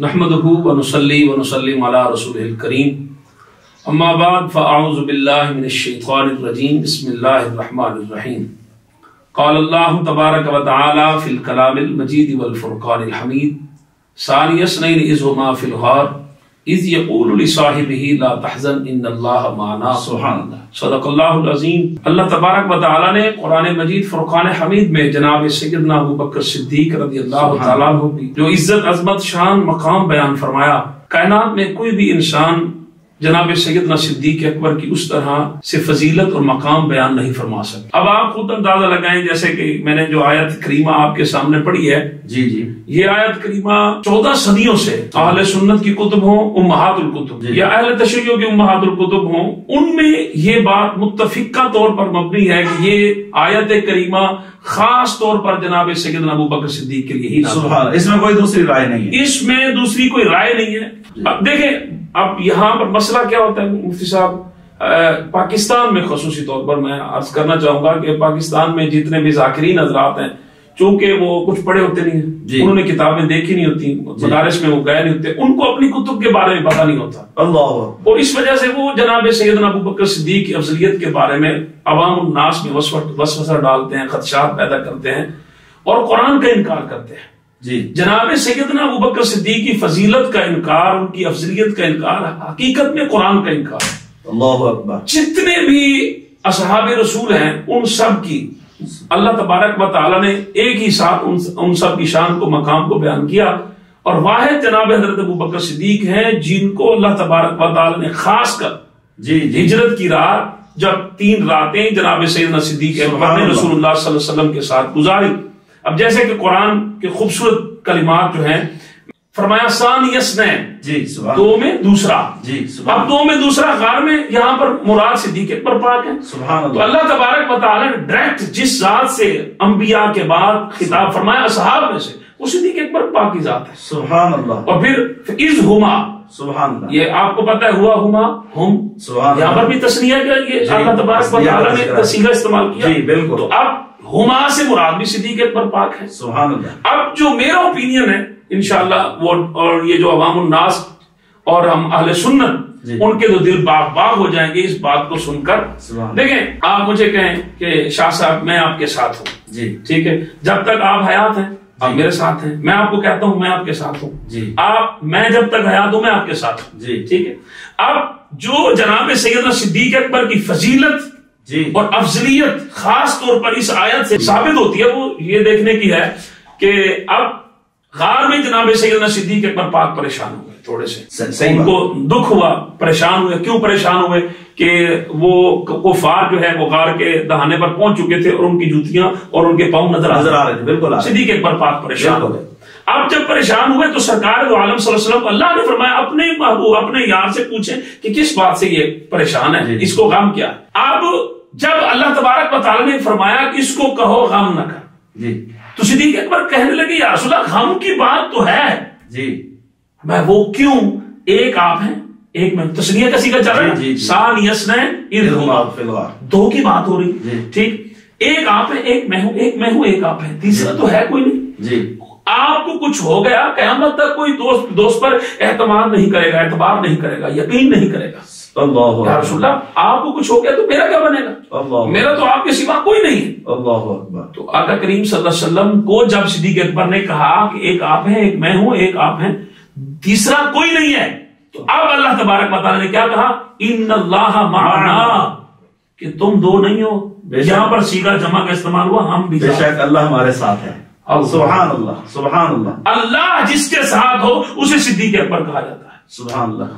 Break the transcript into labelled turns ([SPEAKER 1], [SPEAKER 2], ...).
[SPEAKER 1] نحمدہ ونصلی ونسلم علی رسولہ الکریم اما بعد فاعوذ باللہ من الشیطان الرجیم بسم اللہ الرحمن الرحیم قال اللہ تبارک و تعالی فی الکلام المجید والفرقان الحمید ثانی اثنین اذ ہما فی الغار اذ یقول لصاحبہ لا تحزن ان اللہ معنا سبحان اللہ صدق اللہ العظیم۔ اللہ تبارک و تعالی نے قرآن مجید فرقان حمید میں جناب سیدنا ابوبکر صدیق رضی اللہ تعالیٰ عنہ کی جو عزت عظمت شان مقام بیان فرمایا، کائنات میں کوئی بھی انسان جناب سیدنا صدیق اکبر کی اس طرح سے فضیلت اور مقام بیان نہیں فرما سکتا۔ اب آپ خود اندازہ لگائیں، جیسے کہ میں نے جو آیت کریمہ آپ کے سامنے پڑھی ہے، یہ آیت کریمہ 14 صدیوں سے اہل سنت کی کتب ہوں، امہات الکتب یا اہل تشیع کی امہات الکتب ہوں، ان میں یہ بات متفقہ طور پر مبنی ہے کہ یہ آیت کریمہ خاص طور پر جناب سیدنا ابوبکر صدیق کے لیے ہی نازل ہے۔
[SPEAKER 2] اس میں کوئی دوسری رائے نہیں ہے،
[SPEAKER 1] اس میں دوسری کوئی رائے نہیں ہے۔ اب دیکھیں، اب یہاں پر مسئلہ کیا ہوتا ہے مفتی صاحب، پاکستان میں خصوصی طور پر میں عرض کرنا چاہوں گا کہ پاکستان میں جتنے بھی ذاکرین حضرات ہیں، چونکہ وہ کچھ پڑھے ہوتے نہیں ہیں، انہوں نے کتابیں دیکھی نہیں ہوتی، مدارس میں وہ گئے نہیں ہوتے، ان کو اپنی کتب کے بارے میں پتہ نہیں ہوتا، اور اس وجہ سے وہ جناب سیدنا ابوبکر صدیق کی افضلیت کے بارے میں عوام الناس میں وسوسہ ڈالتے ہیں، خدشات پیدا کرتے ہیں اور قرآن کا انکار کرتے ہیں۔ جناب سیدنا ابوبکر صدیق کی فضیلت کا انکار، ان کی افضلیت کا انکار حقیقت میں قرآن کا انکار ہے۔
[SPEAKER 2] اللہ اکبر۔
[SPEAKER 1] جتنے بھی اصحاب رسول ہیں ان سب کی اللہ تبارک و تعالی نے ایک ہی ساتھ ان سب کی شان کو، مقام کو بیان کیا، اور واحد جناب حضرت ابوبکر صدیق ہیں جن کو اللہ تبارک و تعالی نے خاص کر ہجرت کی رات، جب 3 راتیں جناب سیدنا صدیق اکبر نے رسول اللہ صلی اللہ علیہ وسلم کے ساتھ گزاری۔ اب جیسے کہ قرآن کے خوبصورت کلمات جو ہیں، فرمایا ثانی اثنین، دو میں دوسرا، اب دو میں دوسرا غار میں، یہاں پر مراد صدیق اکبر پاک ہے۔ تو اللہ تبارک و تعالی نے ڈائریکٹ جس ذات سے انبیاء کے بعد خطاب فرمایا اصحاب میں سے، وہ صدیق اکبر پاک کی ذات ہے، سبحان اللہ۔ اور پھر اذ ہما، سبحان اللہ، یہ آپ کو پتہ ہے ہوا ہما ہم، یہاں پر بھی تسنیہ کا یہ اللہ تبارک و تعالی نے صیغہ استعمال کیا، تو اب ہما سے مراد بھی صدیق اکبر پاک ہے، سبحان اللہ۔ اب جو میرا اوپینین ہے انشاءاللہ، وہ اور یہ جو عوام الناس اور ہم اہل سنت، ان کے تو دل باغ باغ ہو جائیں گے اس بات کو سن کر۔ دیکھیں، آپ مجھے کہیں کہ شاہ صاحب میں آپ کے ساتھ ہوں، ٹھیک ہے، جب تک آپ حیات ہیں آپ میرے ساتھ ہیں، میں آپ کو کہتا ہوں میں آپ کے ساتھ ہوں، میں جب تک حیات ہوں میں آپ کے ساتھ ہوں، ٹھیک ہے۔ اب جو جناب سیدنا صدیق اکبر کی فضیلت اور افضلیت خاص طور پر اس آیت سے ثابت ہوتی ہے، وہ یہ دیکھنے کی ہے کہ اب غار میں جناب سیدنا صدیق اکبر پاک پریشان ہوئے، تھوڑے سے ان کو دکھ ہوا، پریشان ہوئے۔ کیوں پریشان ہوئے؟ کہ وہ کفار جو ہے وہ غار کے دہانے پر پہنچ چکے تھے اور ان کی جوتیاں اور ان کے پاؤں نظر آ رہے تھے، بالکل صدیق اکبر پاک پریشان ہو گئے۔ اب جب پریشان ہوئے تو سرکار دو عالم صلی اللہ علیہ وسلم اللہ نے فرمایا اپنے محبوب اپنے یار سے پوچھیں کہ کس بات سے یہ پریشان ہے، اس کو غم کیا ہے۔ اب جب اللہ تبارک و تعالی نے فرمایا کہ اس کو کہو غم نہ کر، تو صدیق اکبر کہنے لگے یا رسول اللہ غم کی بات تو ہے، میں وہ کیوں، ایک آپ ہیں ایک میں، تسنیہ کا صیغہ چل رہا ہے، ثانی اثنین اذ ہما، دو کی بات ہو رہی، ٹھیک، ایک آپ ہیں ایک میں ہوں، ایک میں ہوں ایک آپ ہیں، تیسرا تو ہے کوئی نہیں۔ آپ کو کچھ ہو گیا، قیامت تک کوئی دوست پر اعتماد نہیں کرے گا، اعتبار نہیں کرے گا، یقین نہیں کرے گا۔ یا رسول اللہ آپ کو کچھ ہو گیا تو میرا کیا بنے گا، میرا تو آپ کے سوا کوئی نہیں ہے۔ تو آقا کریم صلی اللہ علیہ وسلم کو جب صدیق اکبر نے کہا کہ ایک آپ ہیں ایک میں ہوں ایک آپ ہیں، تیسرا کوئی نہیں ہے، تو اب اللہ تبارک و تعالی نے کیا کہا، ان اللہ معنا، کہ تم دو نہیں ہو، یہاں پر صیغہ جمع کا استعمال ہوا، ہم بھی،
[SPEAKER 2] بے شک اللہ ہمارے ساتھ ہے، سبحان اللہ، سبحان اللہ۔
[SPEAKER 1] اللہ جس کے ساتھ ہو اسے صدیق اکبر کہا جاتا ہے،
[SPEAKER 2] سبحان اللہ۔